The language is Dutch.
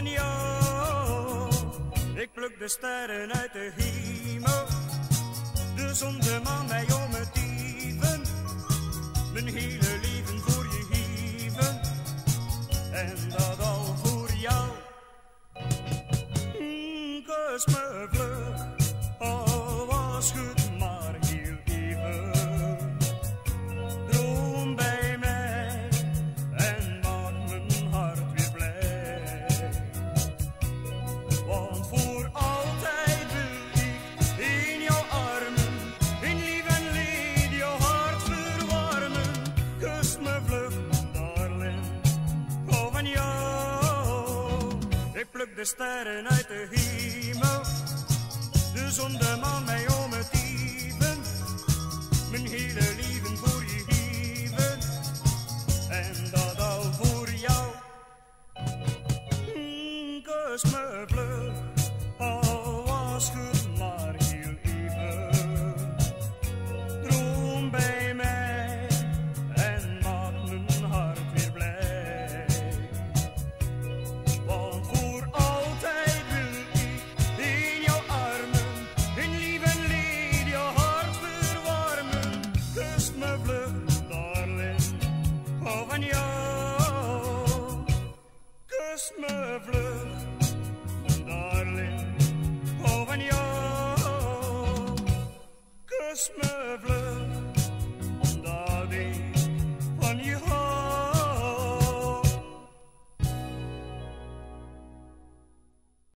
van jou. Ik pluk de sterren uit de hemel, de zon, de maan, mij om het even. Mijn hele leven voor je geven, en dat al voor jou. Kus me vlug, al was het maar heel even. Droom bij mij en maak mijn hart weer blij. Want voor altijd wil ik in jouw armen, in lief en leed jouw hart verwarmen. Kus me vlug, darling, hou van jou. Ik pluk de sterren uit de hemel, de zon, de maan, mij om het even. Mijn hele leven voor je geven, en dat al voor jou. Kus me vlug, al was het maar heel even. Droom bij mij en maak mijn hart weer blij. Want voor altijd wil ik in jouw armen, in lief en leed jouw hart verwarmen. Kus me vlug, darling, hou van jou. Kus me vlug, darling, hou van jou. Kus me